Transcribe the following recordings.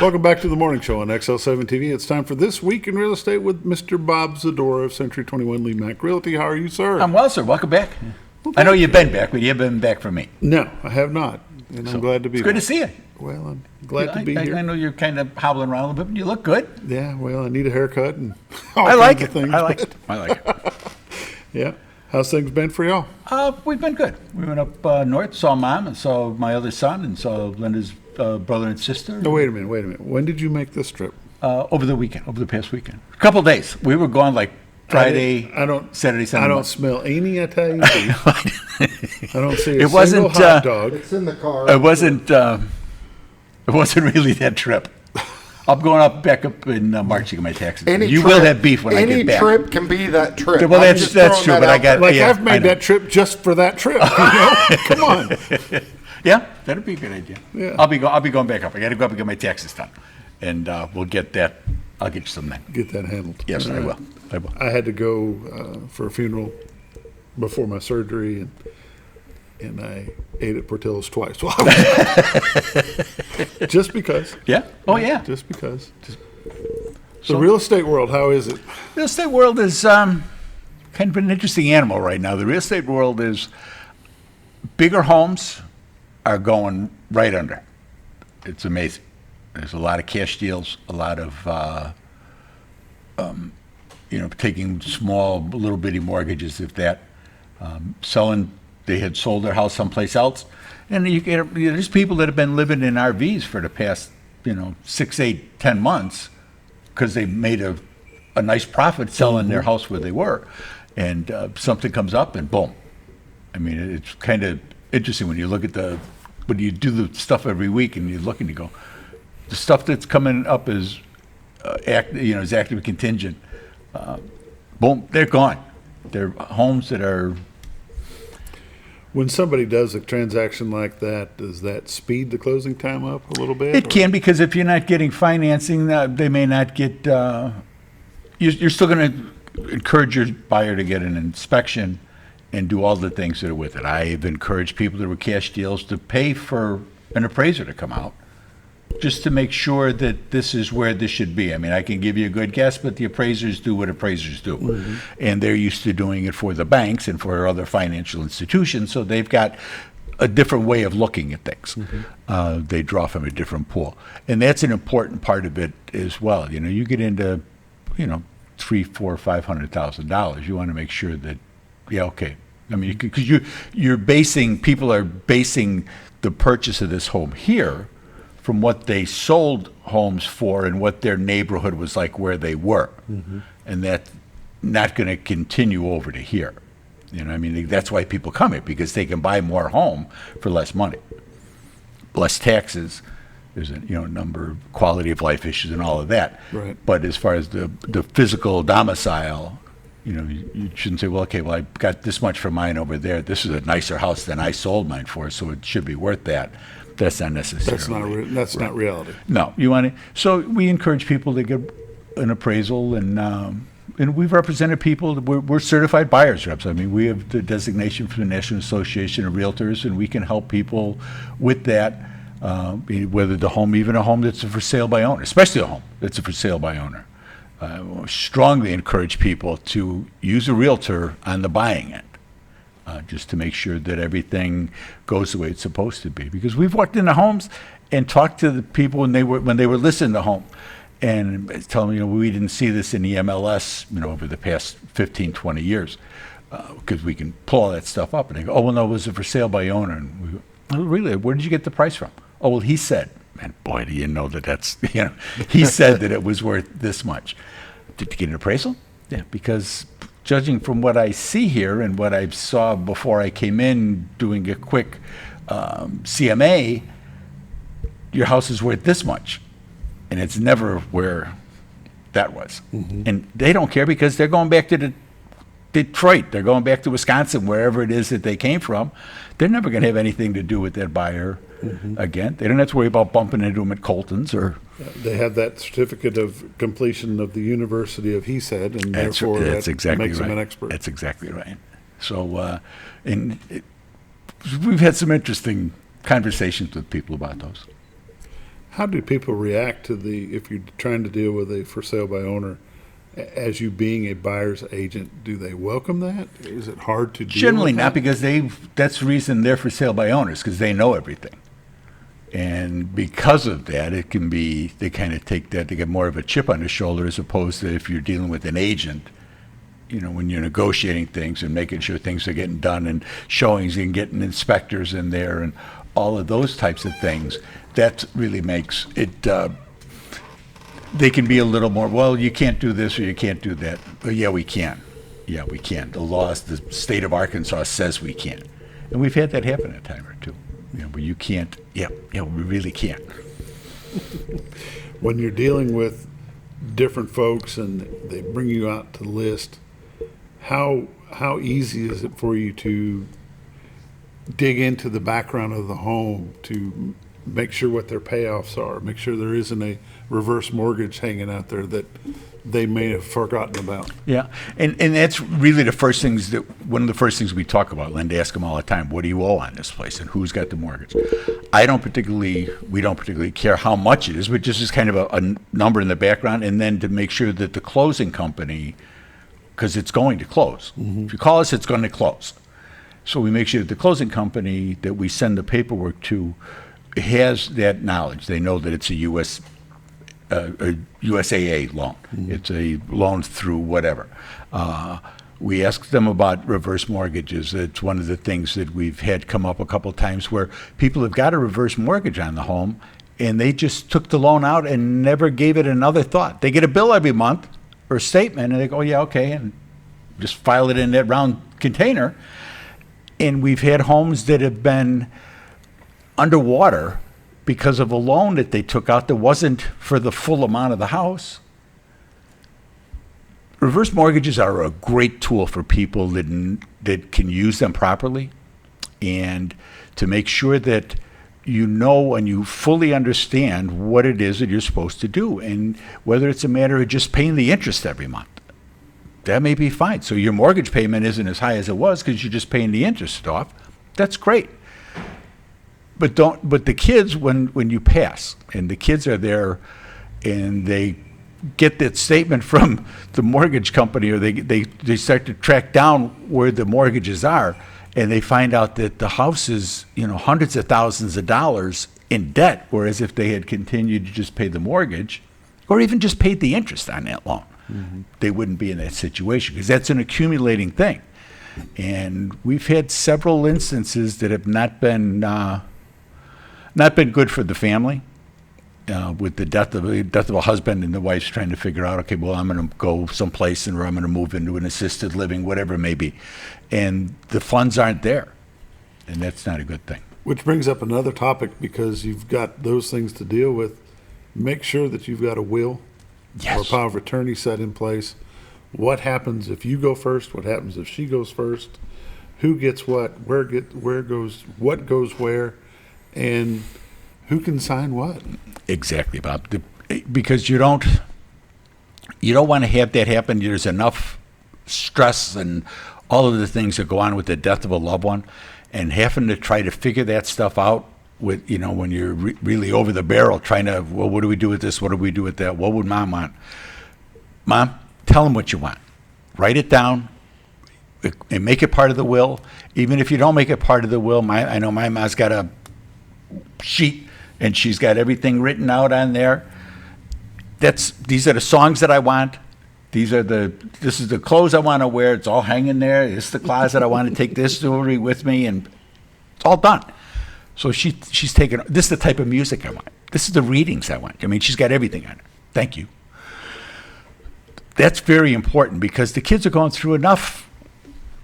Welcome back to the morning show on XL7 TV. It's time for This Week in Real Estate with Mr. Bob Zdora of Century 21 LeMac Realty. How are you, sir? I'm well, sir. Welcome back. I know you've been back, but you haven't been back for me. No, I have not, and I'm glad to be It's back. good to see you. Well, I'm glad to be here. I know you're kind of hobbling around a little bit, but you look good. Yeah, well, I need a haircut and all I like kinds it. of things. I like it. I like it. Yeah. How's things been for y'all? We've been good. We went up north, saw Mom, and saw my other son, and saw Linda's brother and sister. Oh, wait a minute. When did you make this trip? Over the past weekend. A couple days. We were gone like Friday, Saturday, Sunday. I don't smell any Italian beef. I don't see a wasn't, single hot dog. It's in the car. It wasn't really that trip. I'm going back up in March to get my taxes. You will have beef when I get back. Any trip can be that trip. Well, that's true, but I got... I've made that trip just for that trip. You know? Come on. Yeah, that'd be a good idea. Yeah. I'll be going back up. I got to go up and get my taxes done, and we'll get that. I'll get you some then. Get that handled. Yes, All I right. will. I will. I had to go for a funeral before my surgery, and I ate at Portillo's twice. Just because. Yeah. Oh yeah. Just because. The real estate world, how is it? Real estate world is kind of an interesting animal right now. The real estate world is bigger homes are going right under. It's amazing. There's a lot of cash deals, a lot of taking small, little bitty mortgages, if that, selling. They had sold their house someplace else, and there's people that have been living in RVs for the past 6, 8, 10 months because they made a nice profit selling their house where they were, and something comes up and boom. I mean, it's kind of interesting when you look at when you do the stuff every week and you look and you go, the stuff that's coming up is is active contingent. Boom, they're gone. They're homes that are. When somebody does a transaction like that, does that speed the closing time up a little bit? It can, because if you're not getting financing, they may not get. You're still going to encourage your buyer to get an inspection and do all the things that are with it. I've encouraged people that were cash deals to pay for an appraiser to come out, just to make sure that this is where this should be. I mean, I can give you a good guess, but the appraisers do what appraisers do. Mm-hmm. And they're used to doing it for the banks and for other financial institutions, so they've got a different way of looking at things. Mm-hmm. They draw from a different pool. And that's an important part of it as well. You get into, $300,000, $400,000, $500,000. You want to make sure that, okay. I mean, because people are basing the purchase of this home here from what they sold homes for and what their neighborhood was like where they were. Mm-hmm. And that's not going to continue over to here. That's why people come here, because they can buy more home for less money, less taxes. There's a number of quality of life issues and all of that. Right. But as far as the physical domicile, you shouldn't say, I got this much for mine over there. This is a nicer house than I sold mine for, so it should be worth that. That's not necessarily. That's not reality. No, you want to. So we encourage people to get an appraisal, and we've represented people. We're certified buyers reps. I mean, we have the designation from the National Association of Realtors, and we can help people with that. Whether even a home that's for sale by owner, especially a home that's for sale by owner. Strongly encourage people to use a realtor on the buying end. Just to make sure that everything goes the way it's supposed to be. Because we've walked into homes and talked to the people when they were listing the home, and tell them, we didn't see this in the MLS, over the past 15, 20 years, because we can pull all that stuff up. And they go, oh, well, no, was it for sale by owner? And we go, oh, really? Where did you get the price from? Oh, well, he said. Man, boy, do you know that's, he said that it was worth this much. Did you get an appraisal? Yeah, because judging from what I see here and what I saw before I came in doing a quick CMA, your house is worth this much. And it's never where that was. Mm-hmm. And they don't care, because they're going back to Detroit. They're going back to Wisconsin, wherever it is that they came from. They're never going to have anything to do with that buyer again. They don't have to worry about bumping into them at Colton's or... They have that certificate of completion of the University of He Said, and therefore that's that exactly makes right. them an expert. That's exactly right. So, we've had some interesting conversations with people about those. How do people react to if you're trying to deal with a for sale by owner, as you being a buyer's agent? Do they welcome that? Is it hard to deal Generally with not, that? because that's the reason they're for sale by owners, because they know everything. And because of that, it can be, they kind of take that, they get more of a chip on their shoulder, as opposed to if you're dealing with an agent, when you're negotiating things and making sure things are getting done and showings and getting inspectors in there and all of those types of things. That really makes it, they can be a little more, well, you can't do this or you can't do that. But yeah, we can. Yeah, we can. The laws, the state of Arkansas says we can. And we've had that happen a time or two. Where you can't, we really can't. When you're dealing with different folks and they bring you out to list, how easy is it for you to dig into the background of the home to make sure what their payoffs are, make sure there isn't a reverse mortgage hanging out there that they may have forgotten about? Yeah, and that's really one of the first things we talk about. Linda asks them all the time, what do you owe on this place and who's got the mortgage? We don't particularly care how much it is, but just as kind of a number in the background, and then to make sure that the closing company, because it's going to close. Mm-hmm. If you call us, it's going to close. So we make sure that the closing company that we send the paperwork to has that knowledge. They know that it's a USAA loan. Mm-hmm. It's a loan through whatever. We ask them about reverse mortgages. It's one of the things that we've had come up a couple times where people have got a reverse mortgage on the home and they just took the loan out and never gave it another thought. They get a bill every month or a statement and they go, yeah, okay, and just file it in that round container. And we've had homes that have been underwater because of a loan that they took out that wasn't for the full amount of the house. Reverse mortgages are a great tool for people that can use them properly, and to make sure that you know and you fully understand what it is that you're supposed to do, and whether it's a matter of just paying the interest every month. That may be fine. So your mortgage payment isn't as high as it was because you're just paying the interest off. That's great. But the kids, when you pass and the kids are there and they get that statement from the mortgage company, or they start to track down where the mortgages are, and they find out that the house is, hundreds of thousands of dollars in debt, whereas if they had continued to just pay the mortgage or even just paid the interest on that loan, mm-hmm. they wouldn't be in that situation, because that's an accumulating thing. And we've had several instances that have not been good for the family, with the death of a husband and the wife's trying to figure out, okay, well, I'm going to go someplace or I'm going to move into an assisted living, whatever it may be. And the funds aren't there. And that's not a good thing. Which brings up another topic, because you've got those things to deal with. Make sure that you've got a will or power of attorney set in place. What happens if you go first? What happens if she goes first? Who gets what? Where goes what goes where? And who can sign what? Exactly, Bob. Because you don't want to have that happen. There's enough stress and all of the things that go on with the death of a loved one, and having to try to figure that stuff out with, when you're really over the barrel, trying to, well, what do we do with this? What do we do with that? What would Mom want? Mom, tell them what you want. Write it down and make it part of the will. Even if you don't make it part of the will, I know my mom's got a sheet and she's got everything written out on there. These are the songs that I want. This is the clothes I want to wear. It's all hanging there. This is the closet I want to take this jewelry with me, and it's all done. So she's taken, this is the type of music I want. This is the readings I want. I mean, she's got everything on it. Thank you. That's very important, because the kids are going through enough.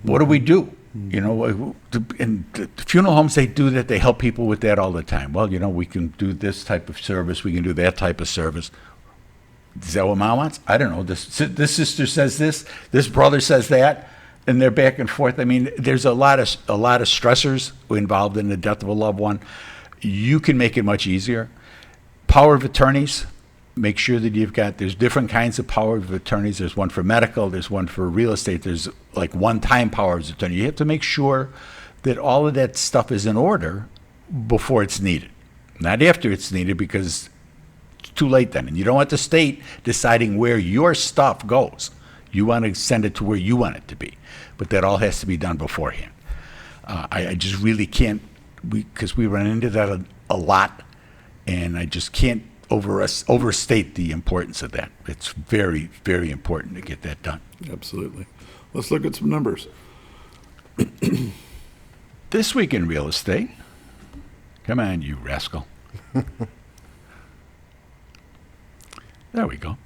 What do we do? And the funeral homes, they do that. They help people with that all the time. Well, we can do this type of service. We can do that type of service. Is that what Mom wants? I don't know. This sister says this brother says that, and they're back and forth. I mean, there's a lot of stressors involved in the death of a loved one. You can make it much easier. Power of attorneys. Make sure that there's different kinds of power of attorneys. There's one for medical, there's one for real estate, there's like one-time power of attorney. You have to make sure that all of that stuff is in order before it's needed. Not after it's needed, because too late then. And you don't want the state deciding where your stuff goes. You want to send it to where you want it to be. But that all has to be done beforehand. I just really can't, because we run into that a lot, and I just can't overstate the importance of that. It's very, very important to get that done. Absolutely. Let's look at some numbers. This week in real estate, come on, you rascal. There we go.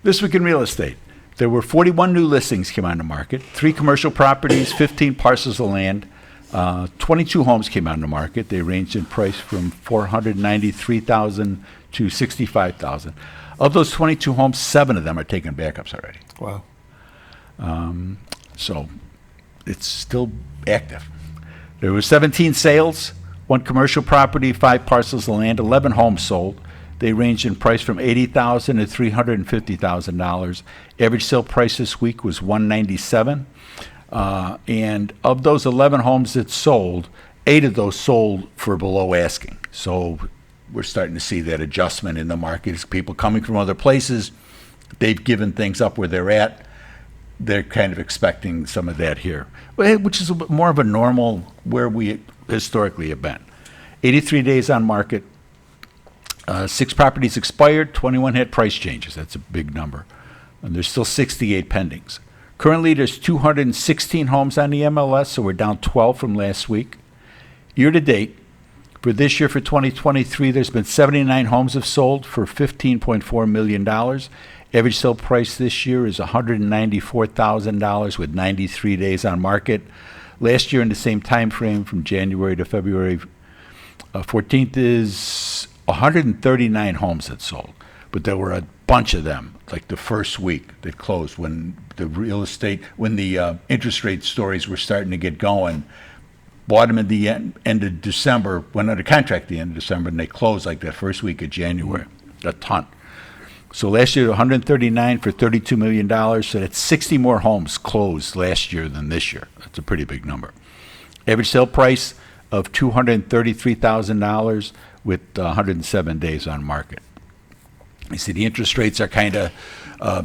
This week in real estate, there were 41 new listings came on the market, 3 commercial properties, 15 parcels of land, 22 homes came on the market. They ranged in price from $493,000 to $65,000. Of those 22 homes, 7 of them are taking backups already. Wow. So it's still active. There were 17 sales, 1 commercial property, 5 parcels of land, 11 homes sold. They ranged in price from $80,000 to $350,000. Average sale price this week was $197,000. And of those 11 homes that sold, 8 of those sold for below asking. So we're starting to see that adjustment in the market. It's people coming from other places. They've given things up where they're at. They're kind of expecting some of that here, which is a bit more of a normal where we historically have been. 83 days on market. 6 properties expired, 21 had price changes. That's a big number. And there's still 68 pendings. Currently, there's 216 homes on the MLS, so we're down 12 from last week. Year to date, for this year, for 2023, there's been 79 homes have sold for $15.4 million. Average sale price this year is $194,000 with 93 days on market. Last year, in the same time frame, from January to February 14th, is 139 homes that sold, but there were a bunch of them, like the first week that closed when the interest rate stories were starting to get going. Bought them at the end of December, went under contract at the end of December, and they closed like that first week of January. A ton. So last year, 139 for $32 million, so that's 60 more homes closed last year than this year. That's a pretty big number. Average sale price of $233,000 with 107 days on market. You see the interest rates are kind of,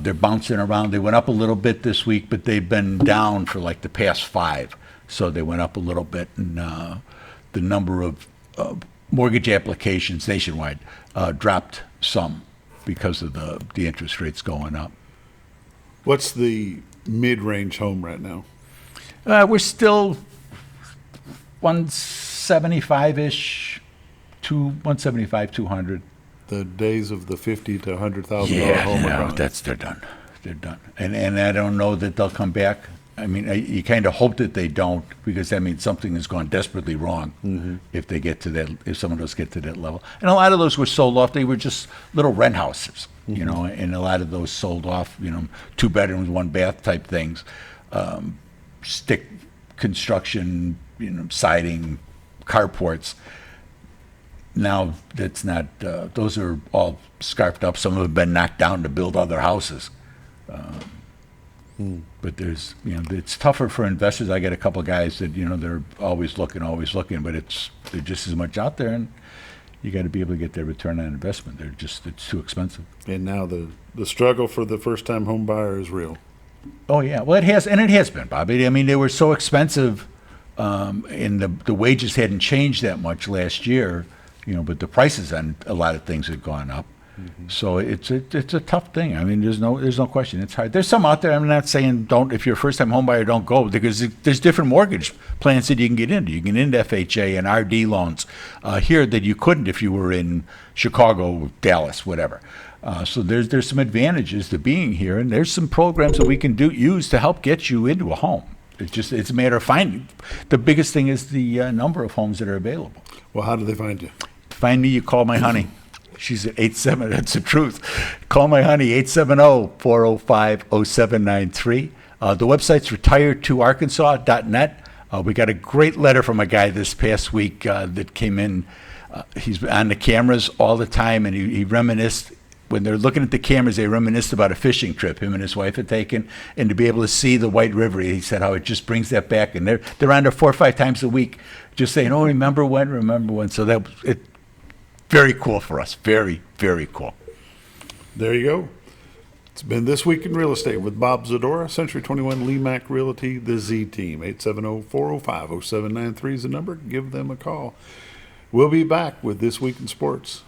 they're bouncing around. They went up a little bit this week, but they've been down for like the past 5. So they went up a little bit, and the number of mortgage applications nationwide dropped some because of the interest rates going up. What's the mid-range home right now? We're still 175-ish. 175, 200. The days of the $50,000 to $100,000 home are gone. They're done. They're done. And I don't know that they'll come back. I mean, you kind of hope that they don't, because that means something has gone desperately wrong if they get to that, if someone does get to that level. And a lot of those were sold off. They were just little rent houses, you know, and a lot of those sold off, 2 bedrooms, 1 bath type things, stick construction, siding, carports. Now that's not; those are all scarfed up. Some have been knocked down to build other houses. But there's, it's tougher for investors. I get a couple of guys that, they're always looking, but there's just as much out there, and you got to be able to get their return on investment. It's too expensive. And now the struggle for the first-time home buyer is real. Oh yeah, well it has been, Bobby. I mean, they were so expensive, and the wages hadn't changed that much last year. But the prices on a lot of things have gone up. So it's a tough thing. I mean, there's no question. It's hard. There's some out there. I'm not saying don't. If you're a first-time home buyer, don't go, because there's different mortgage plans that you can get into. You can get into FHA and RD loans here that you couldn't if you were in Chicago, Dallas, whatever. So there's some advantages to being here, and there's some programs that we can use to help get you into a home. It's a matter of finding. The biggest thing is the number of homes that are available. Well, how do they find you? To find me, you call my honey. She's at 87. That's the truth. Call my honey, 870-405-0793. The website's retiredtoarkansas.net. We got a great letter from a guy this past week that came in. He's on the cameras all the time, and he reminisced. When they're looking at the cameras, they reminisced about a fishing trip him and his wife had taken, and to be able to see the White River, he said how it just brings that back. And they're on there 4 or 5 times a week, just saying, "Oh, remember when?" So very cool for us. Very, very cool. There you go. It's been This Week in Real Estate with Bob Zdora, Century 21 LeMac Realty, the Z Team. 870-405-0793 is the number. Give them a call. We'll be back with This Week in Sports.